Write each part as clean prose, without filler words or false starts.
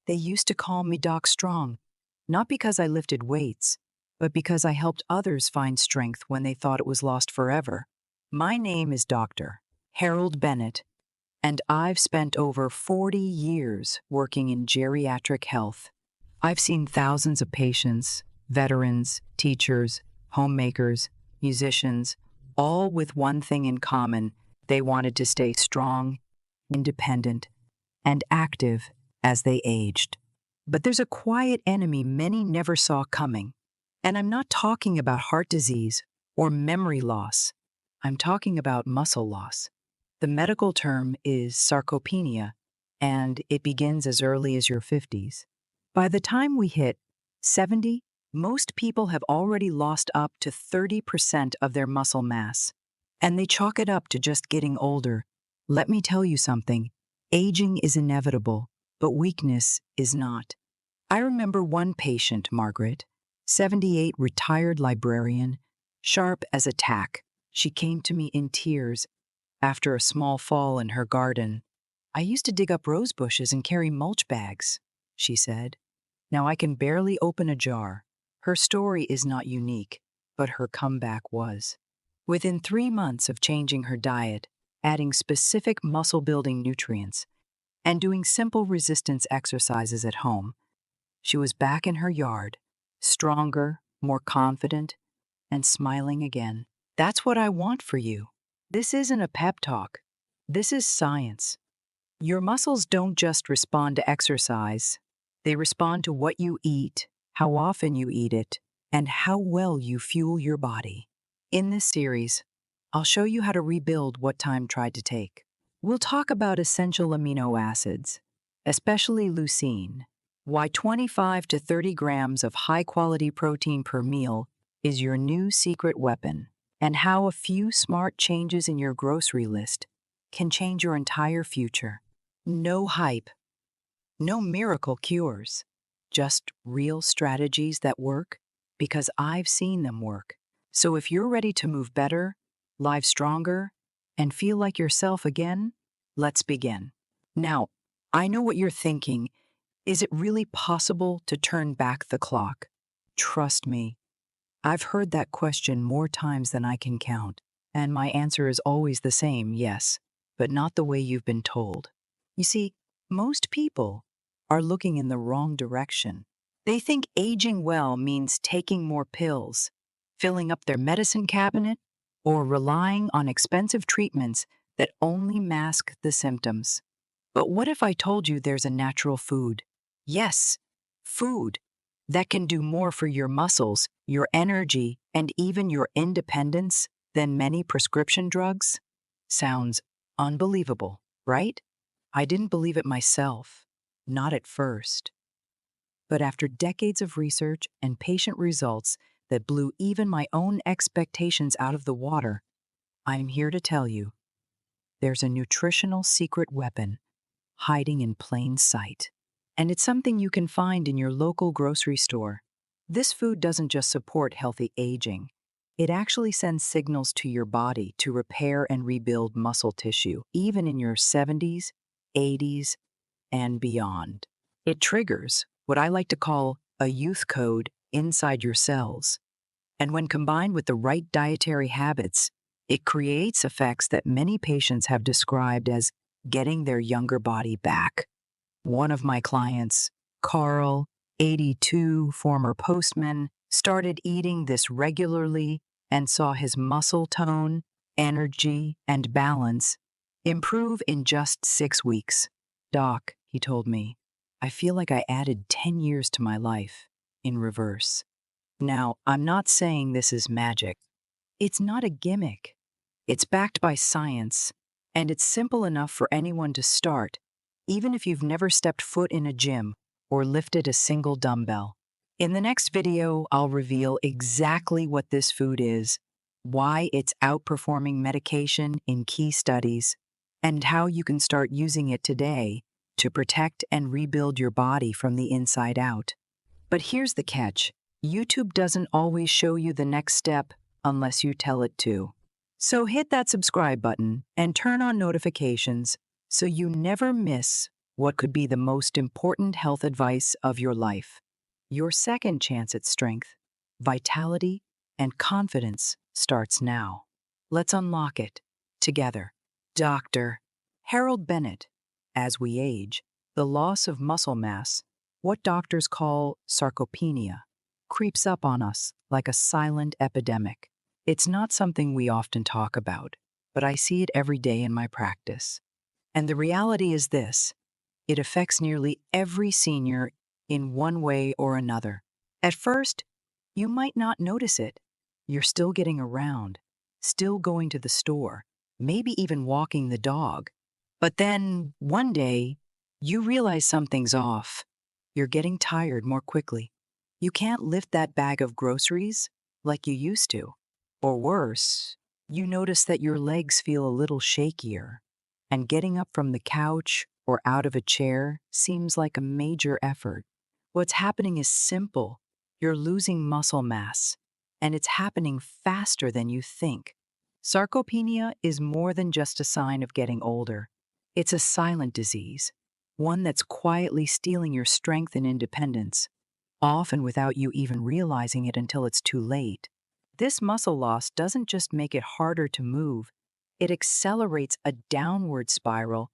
They used to call me Doc Strong, not because I lifted weights, but because I helped others find strength when they thought it was lost forever. My name is Dr. Harold Bennett, and I've spent over 40 years working in geriatric health. I've seen thousands of patients, veterans, teachers, homemakers, musicians, all with one thing in common. They wanted to stay strong, independent, and active as they aged. But there's a quiet enemy many never saw coming. And I'm not talking about heart disease or memory loss. I'm talking about muscle loss. The medical term is sarcopenia, and it begins as early as your 50s. By the time we hit 70, most people have already lost up to 30% of their muscle mass, and they chalk it up to just getting older. Let me tell you something. Aging is inevitable, but weakness is not. I remember one patient, Margaret, 78, retired librarian, sharp as a tack. She came to me in tears after a small fall in her garden. "I used to dig up rose bushes and carry mulch bags," she said. "Now I can barely open a jar." Her story is not unique, but her comeback was. Within 3 months of changing her diet, adding specific muscle-building nutrients, and doing simple resistance exercises at home, she was back in her yard, stronger, more confident, and smiling again. That's what I want for you. This isn't a pep talk. This is science. Your muscles don't just respond to exercise. They respond to what you eat, how often you eat it, and how well you fuel your body. In this series, I'll show you how to rebuild what time tried to take. We'll talk about essential amino acids, especially leucine, why 25 to 30 grams of high-quality protein per meal is your new secret weapon, and how a few smart changes in your grocery list can change your entire future. No hype, no miracle cures, just real strategies that work because I've seen them work. So if you're ready to move better, live stronger, and feel like yourself again, let's begin. Now, I know what you're thinking. Is it really possible to turn back the clock? Trust me, I've heard that question more times than I can count, and my answer is always the same: yes, but not the way you've been told. You see, most people are looking in the wrong direction. They think aging well means taking more pills, filling up their medicine cabinet, or relying on expensive treatments that only mask the symptoms. But what if I told you there's a natural food? Yes, food that can do more for your muscles, your energy, and even your independence than many prescription drugs? Sounds unbelievable, right? I didn't believe it myself, not at first. But after decades of research and patient results that blew even my own expectations out of the water, I'm here to tell you there's a nutritional secret weapon hiding in plain sight. And it's something you can find in your local grocery store. This food doesn't just support healthy aging. It actually sends signals to your body to repair and rebuild muscle tissue, even in your 70s, 80s, and beyond. It triggers what I like to call a youth code inside your cells. And when combined with the right dietary habits, it creates effects that many patients have described as getting their younger body back. One of my clients, Carl, 82, former postman, started eating this regularly and saw his muscle tone, energy, and balance improve in just 6 weeks. "Doc," he told me, "I feel like I added 10 years to my life in reverse." Now, I'm not saying this is magic. It's not a gimmick. It's backed by science, and it's simple enough for anyone to start, even if you've never stepped foot in a gym or lifted a single dumbbell. In the next video, I'll reveal exactly what this food is, why it's outperforming medication in key studies, and how you can start using it today to protect and rebuild your body from the inside out. But here's the catch. YouTube doesn't always show you the next step unless you tell it to. So hit that subscribe button and turn on notifications so you never miss what could be the most important health advice of your life. Your second chance at strength, vitality, and confidence starts now. Let's unlock it together. Dr. Harold Bennett. As we age, the loss of muscle mass, what doctors call sarcopenia, creeps up on us like a silent epidemic. It's not something we often talk about, but I see it every day in my practice. And the reality is this: it affects nearly every senior in one way or another. At first, you might not notice it. You're still getting around, still going to the store, maybe even walking the dog. But then, one day, you realize something's off. You're getting tired more quickly. You can't lift that bag of groceries like you used to. Or worse, you notice that your legs feel a little shakier, and getting up from the couch or out of a chair seems like a major effort. What's happening is simple. You're losing muscle mass, and it's happening faster than you think. Sarcopenia is more than just a sign of getting older. It's a silent disease, one that's quietly stealing your strength and independence, often without you even realizing it until it's too late. This muscle loss doesn't just make it harder to move, it accelerates a downward spiral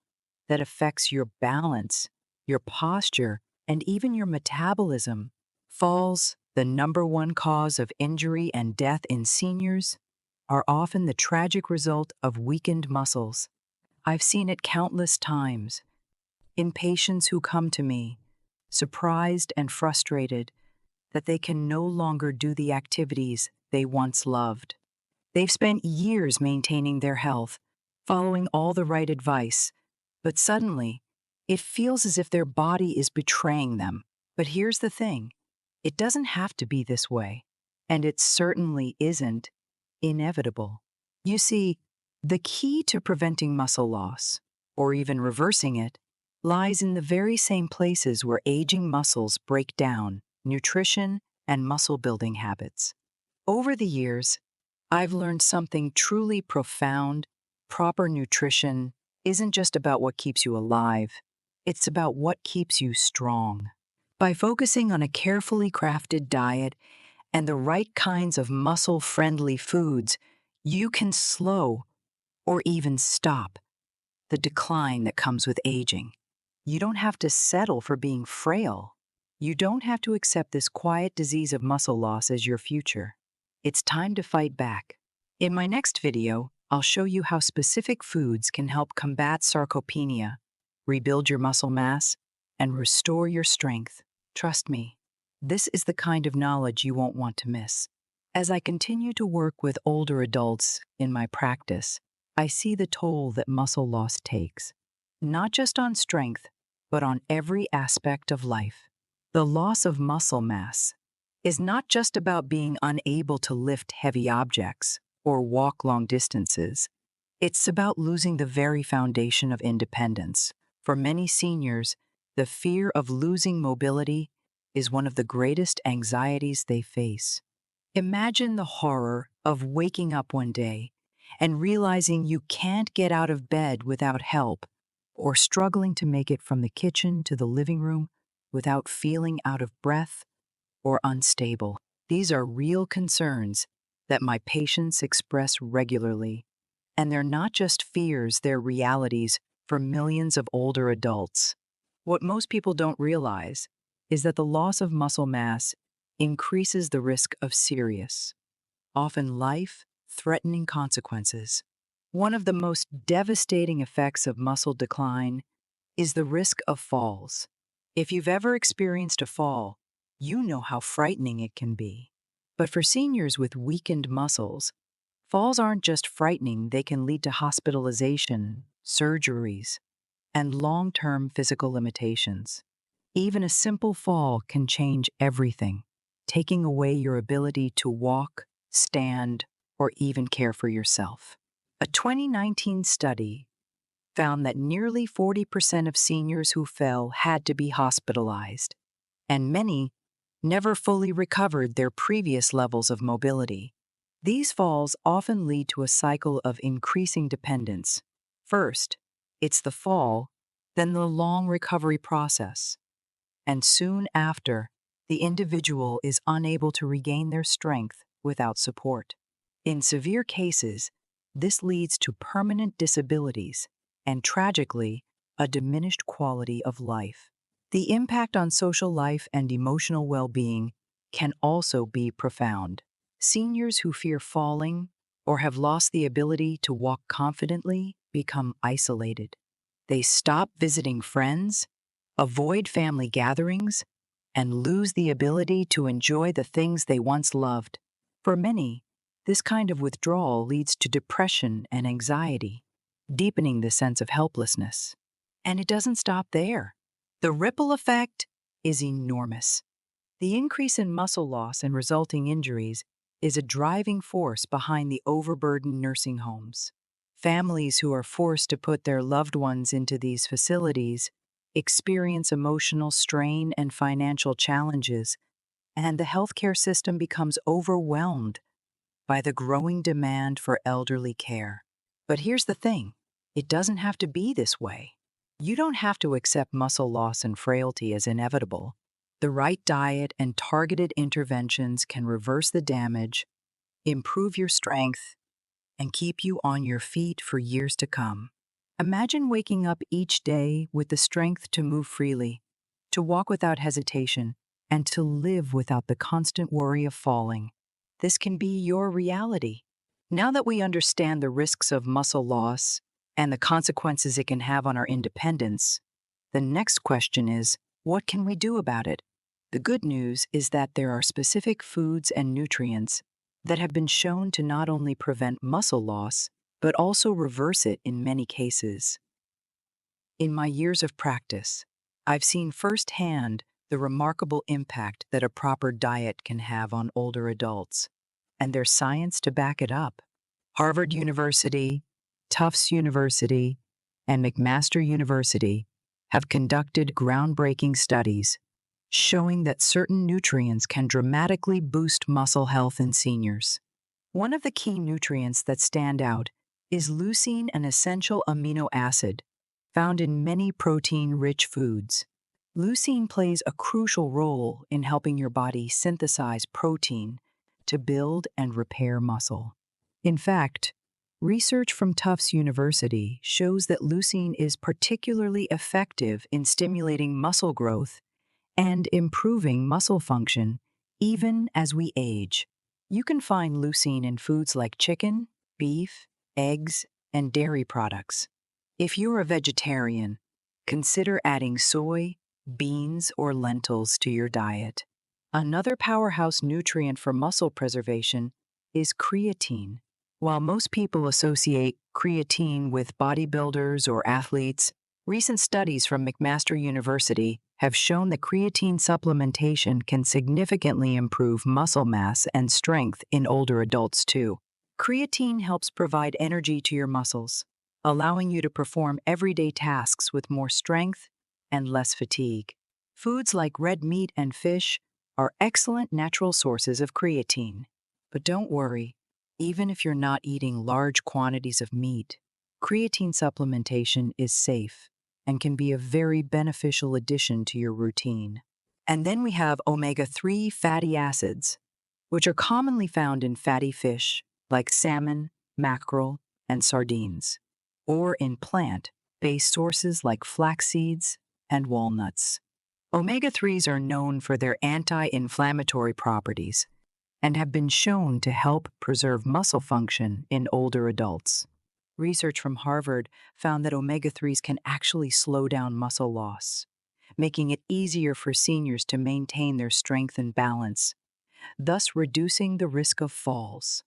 that affects your balance, your posture, and even your metabolism. Falls, the number one cause of injury and death in seniors, are often the tragic result of weakened muscles. I've seen it countless times in patients who come to me, surprised and frustrated that they can no longer do the activities they once loved. They've spent years maintaining their health, following all the right advice, but suddenly, it feels as if their body is betraying them. But here's the thing: it doesn't have to be this way, and it certainly isn't inevitable. You see, the key to preventing muscle loss, or even reversing it, lies in the very same places where aging muscles break down: nutrition and muscle building habits. Over the years, I've learned something truly profound. Proper nutrition isn't just about what keeps you alive, it's about what keeps you strong. By focusing on a carefully crafted diet and the right kinds of muscle-friendly foods, you can slow or even stop the decline that comes with aging. You don't have to settle for being frail. You don't have to accept this quiet disease of muscle loss as your future. It's time to fight back. In my next video, I'll show you how specific foods can help combat sarcopenia, rebuild your muscle mass, and restore your strength. Trust me, this is the kind of knowledge you won't want to miss. As I continue to work with older adults in my practice, I see the toll that muscle loss takes, not just on strength, but on every aspect of life. The loss of muscle mass is not just about being unable to lift heavy objects or walk long distances. It's about losing the very foundation of independence. For many seniors, the fear of losing mobility is one of the greatest anxieties they face. Imagine the horror of waking up one day and realizing you can't get out of bed without help, or struggling to make it from the kitchen to the living room without feeling out of breath or unstable. These are real concerns that my patients express regularly, and they're not just fears, they're realities for millions of older adults. What most people don't realize is that the loss of muscle mass increases the risk of serious, often life-threatening consequences. One of the most devastating effects of muscle decline is the risk of falls. If you've ever experienced a fall, you know how frightening it can be. But for seniors with weakened muscles, falls aren't just frightening, they can lead to hospitalization, surgeries, and long-term physical limitations. Even a simple fall can change everything, taking away your ability to walk, stand, or even care for yourself. A 2019 study found that nearly 40% of seniors who fell had to be hospitalized, and many never fully recovered their previous levels of mobility. These falls often lead to a cycle of increasing dependence. First, it's the fall, then the long recovery process, and soon after, the individual is unable to regain their strength without support. In severe cases, this leads to permanent disabilities and, tragically, a diminished quality of life. The impact on social life and emotional well-being can also be profound. Seniors who fear falling or have lost the ability to walk confidently become isolated. They stop visiting friends, avoid family gatherings, and lose the ability to enjoy the things they once loved. For many, this kind of withdrawal leads to depression and anxiety, deepening the sense of helplessness. And it doesn't stop there. The ripple effect is enormous. The increase in muscle loss and resulting injuries is a driving force behind the overburdened nursing homes. Families who are forced to put their loved ones into these facilities experience emotional strain and financial challenges, and the healthcare system becomes overwhelmed by the growing demand for elderly care. But here's the thing, it doesn't have to be this way. You don't have to accept muscle loss and frailty as inevitable. The right diet and targeted interventions can reverse the damage, improve your strength, and keep you on your feet for years to come. Imagine waking up each day with the strength to move freely, to walk without hesitation, and to live without the constant worry of falling. This can be your reality. Now that we understand the risks of muscle loss and the consequences it can have on our independence, the next question is, what can we do about it? The good news is that there are specific foods and nutrients that have been shown to not only prevent muscle loss, but also reverse it in many cases. In my years of practice, I've seen firsthand the remarkable impact that a proper diet can have on older adults, and there's science to back it up. Harvard University, Tufts University, and McMaster University have conducted groundbreaking studies showing that certain nutrients can dramatically boost muscle health in seniors. One of the key nutrients that stand out is leucine, an essential amino acid found in many protein-rich foods. Leucine plays a crucial role in helping your body synthesize protein to build and repair muscle. In fact, research from Tufts University shows that leucine is particularly effective in stimulating muscle growth and improving muscle function even as we age. You can find leucine in foods like chicken, beef, eggs, and dairy products. If you're a vegetarian, consider adding soy, beans, or lentils to your diet. Another powerhouse nutrient for muscle preservation is creatine. While most people associate creatine with bodybuilders or athletes, recent studies from McMaster University have shown that creatine supplementation can significantly improve muscle mass and strength in older adults too. Creatine helps provide energy to your muscles, allowing you to perform everyday tasks with more strength and less fatigue. Foods like red meat and fish are excellent natural sources of creatine. But don't worry, even if you're not eating large quantities of meat, creatine supplementation is safe and can be a very beneficial addition to your routine. And then we have omega-3 fatty acids, which are commonly found in fatty fish like salmon, mackerel, and sardines, or in plant-based sources like flax seeds and walnuts. Omega-3s are known for their anti-inflammatory properties and have been shown to help preserve muscle function in older adults. Research from Harvard found that omega-3s can actually slow down muscle loss, making it easier for seniors to maintain their strength and balance, thus reducing the risk of falls.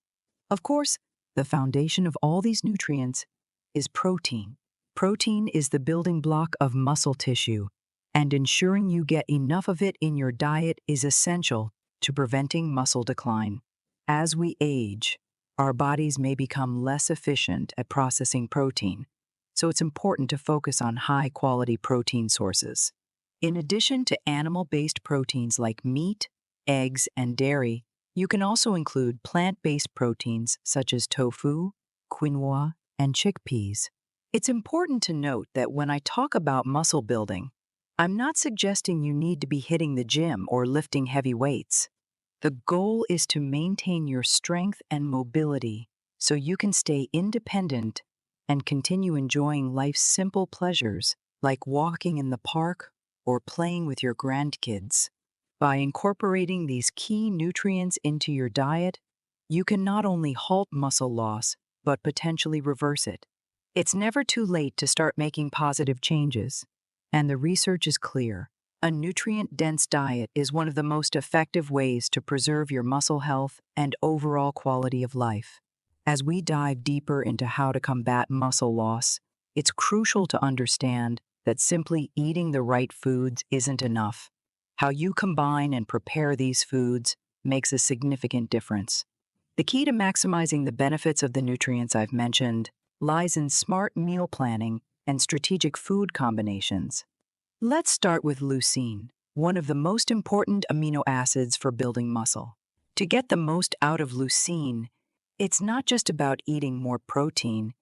Of course, the foundation of all these nutrients is protein. Protein is the building block of muscle tissue, and ensuring you get enough of it in your diet is essential to preventing muscle decline. As we age, our bodies may become less efficient at processing protein, so it's important to focus on high-quality protein sources. In addition to animal-based proteins like meat, eggs, and dairy, you can also include plant-based proteins such as tofu, quinoa, and chickpeas. It's important to note that when I talk about muscle building, I'm not suggesting you need to be hitting the gym or lifting heavy weights. The goal is to maintain your strength and mobility so you can stay independent and continue enjoying life's simple pleasures like walking in the park or playing with your grandkids. By incorporating these key nutrients into your diet, you can not only halt muscle loss, but potentially reverse it. It's never too late to start making positive changes, and the research is clear. A nutrient-dense diet is one of the most effective ways to preserve your muscle health and overall quality of life. As we dive deeper into how to combat muscle loss, it's crucial to understand that simply eating the right foods isn't enough. How you combine and prepare these foods makes a significant difference. The key to maximizing the benefits of the nutrients I've mentioned lies in smart meal planning and strategic food combinations. Let's start with leucine, one of the most important amino acids for building muscle. To get the most out of leucine, it's not just about eating more protein,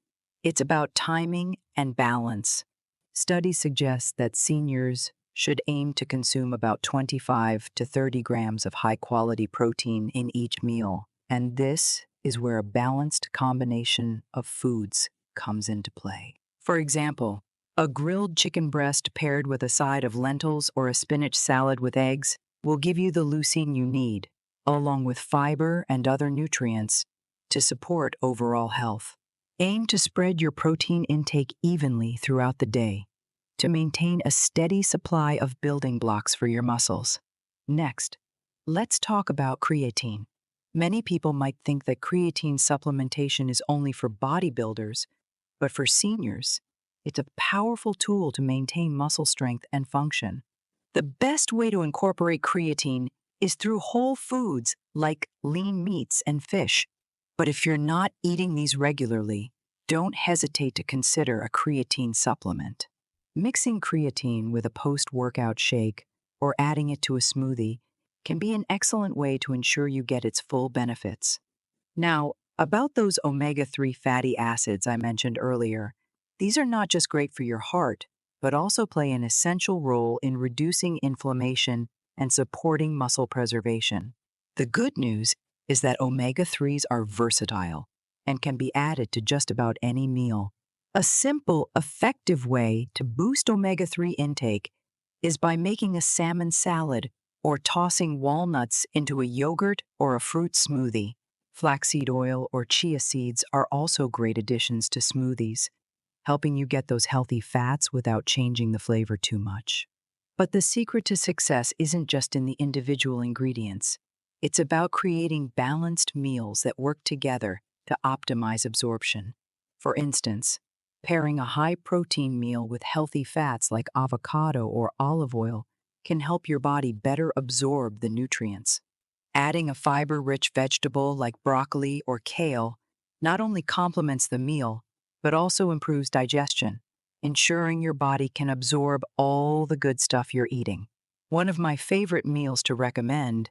it's about timing and balance. Studies suggest that seniors should aim to consume about 25 to 30 grams of high-quality protein in each meal, and this is where a balanced combination of foods comes into play. For example, a grilled chicken breast paired with a side of lentils or a spinach salad with eggs will give you the leucine you need, along with fiber and other nutrients to support overall health. Aim to spread your protein intake evenly throughout the day to maintain a steady supply of building blocks for your muscles. Next, let's talk about creatine. Many people might think that creatine supplementation is only for bodybuilders, but for seniors, it's a powerful tool to maintain muscle strength and function. The best way to incorporate creatine is through whole foods like lean meats and fish. But if you're not eating these regularly, don't hesitate to consider a creatine supplement. Mixing creatine with a post-workout shake or adding it to a smoothie can be an excellent way to ensure you get its full benefits. Now, about those omega-3 fatty acids I mentioned earlier, these are not just great for your heart, but also play an essential role in reducing inflammation and supporting muscle preservation. The good news is that omega-3s are versatile and can be added to just about any meal. A simple, effective way to boost omega-3 intake is by making a salmon salad or tossing walnuts into a yogurt or a fruit smoothie. Flaxseed oil or chia seeds are also great additions to smoothies, helping you get those healthy fats without changing the flavor too much. But the secret to success isn't just in the individual ingredients. It's about creating balanced meals that work together to optimize absorption. For instance, pairing a high-protein meal with healthy fats like avocado or olive oil can help your body better absorb the nutrients. Adding a fiber-rich vegetable like broccoli or kale not only complements the meal, but also improves digestion, ensuring your body can absorb all the good stuff you're eating. One of my favorite meals to recommend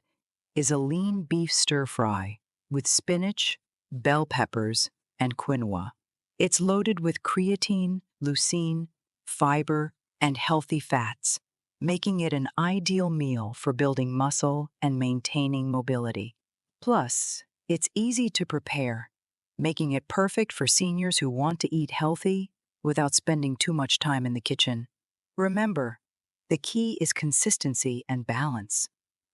is a lean beef stir-fry with spinach, bell peppers, and quinoa. It's loaded with creatine, leucine, fiber, and healthy fats, making it an ideal meal for building muscle and maintaining mobility. Plus, it's easy to prepare, making it perfect for seniors who want to eat healthy without spending too much time in the kitchen. Remember, the key is consistency and balance.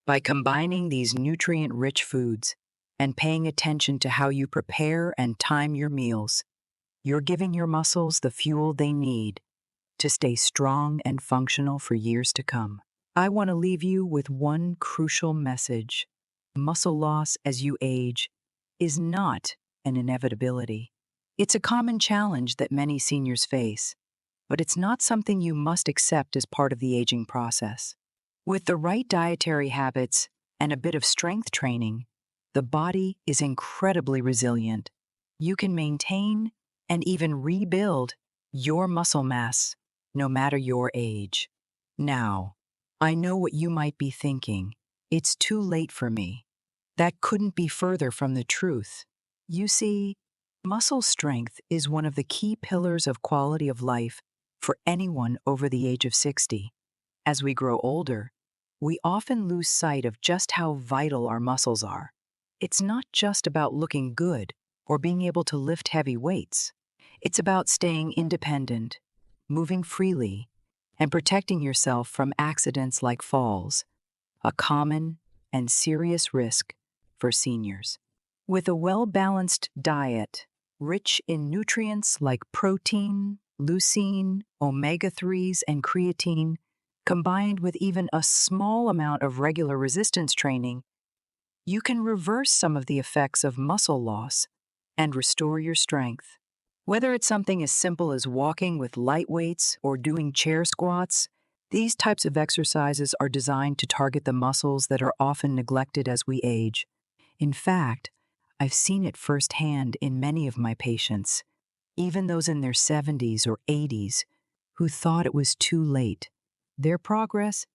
By combining these nutrient-rich foods and paying attention to how you prepare and time your meals, you're giving your muscles the fuel they need to stay strong and functional for years to come. I want to leave you with one crucial message. Muscle loss as you age is not an inevitability. It's a common challenge that many seniors face, but it's not something you must accept as part of the aging process. With the right dietary habits and a bit of strength training, the body is incredibly resilient. You can maintain and even rebuild your muscle mass no matter your age. Now, I know what you might be thinking. It's too late for me. That couldn't be further from the truth. You see, Muscle strength is one of the key pillars of quality of life for anyone over the age of 60. As we grow older, we often lose sight of just how vital our muscles are. It's not just about looking good or being able to lift heavy weights. It's about staying independent, moving freely, and protecting yourself from accidents like falls, a common and serious risk for seniors. With a well-balanced diet, rich in nutrients like protein, leucine, omega-3s, and creatine, combined with even a small amount of regular resistance training, you can reverse some of the effects of muscle loss and restore your strength. Whether it's something as simple as walking with light weights or doing chair squats, these types of exercises are designed to target the muscles that are often neglected as we age. In fact, I've seen it firsthand in many of my patients, even those in their 70s or 80s, who thought it was too late. Their progress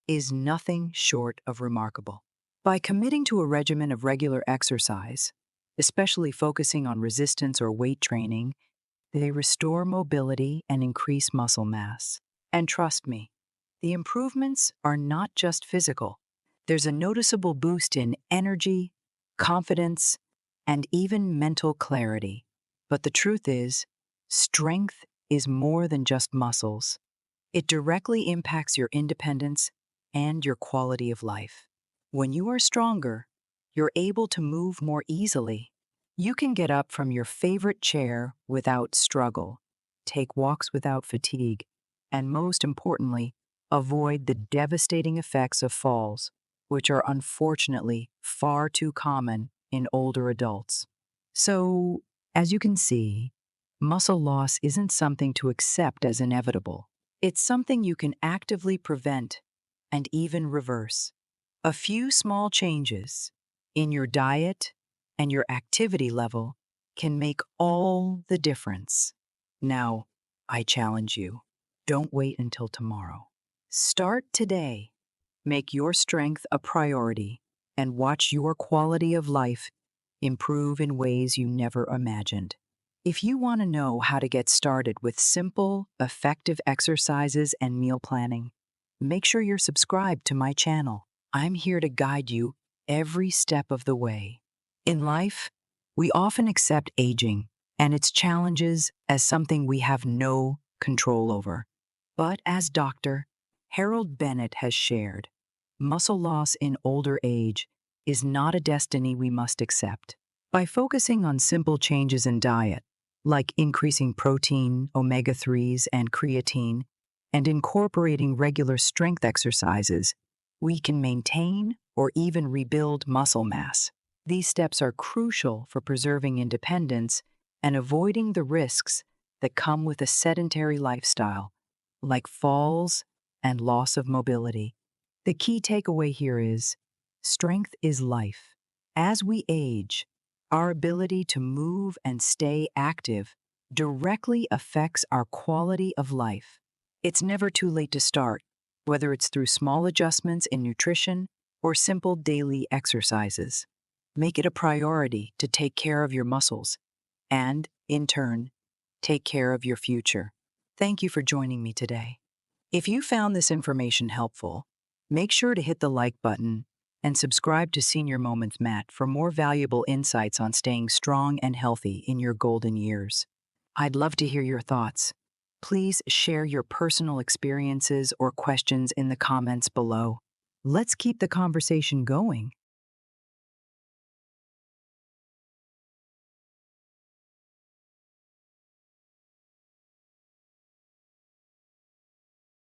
is nothing short of remarkable. By committing to a regimen of regular exercise, especially focusing on resistance or weight training, they restore mobility and increase muscle mass. And trust me, the improvements are not just physical. There's a noticeable boost in energy, confidence, and even mental clarity. But the truth is, strength is more than just muscles. It directly impacts your independence and your quality of life. When you are stronger, you're able to move more easily. You can get up from your favorite chair without struggle, take walks without fatigue, and most importantly, avoid the devastating effects of falls, which are unfortunately far too common in older adults. So, as you can see, muscle loss isn't something to accept as inevitable. It's something you can actively prevent and even reverse. A few small changes in your diet and your activity level can make all the difference. Now, I challenge you, don't wait until tomorrow. Start today. Make your strength a priority and watch your quality of life improve in ways you never imagined. If you want to know how to get started with simple, effective exercises and meal planning, make sure you're subscribed to my channel. I'm here to guide you every step of the way. In life, we often accept aging and its challenges as something we have no control over. But as Dr. Harold Bennett has shared, muscle loss in older age is not a destiny we must accept. By focusing on simple changes in diet, like increasing protein, omega-3s, and creatine, and incorporating regular strength exercises, we can maintain or even rebuild muscle mass. These steps are crucial for preserving independence and avoiding the risks that come with a sedentary lifestyle, like falls and loss of mobility. The key takeaway here is, strength is life. As we age, our ability to move and stay active directly affects our quality of life. It's never too late to start, whether it's through small adjustments in nutrition or simple daily exercises. Make it a priority to take care of your muscles and, in turn, take care of your future. Thank you for joining me today. If you found this information helpful, make sure to hit the like button and subscribe to Senior Moments Matt for more valuable insights on staying strong and healthy in your golden years. I'd love to hear your thoughts. Please share your personal experiences or questions in the comments below. Let's keep the conversation going.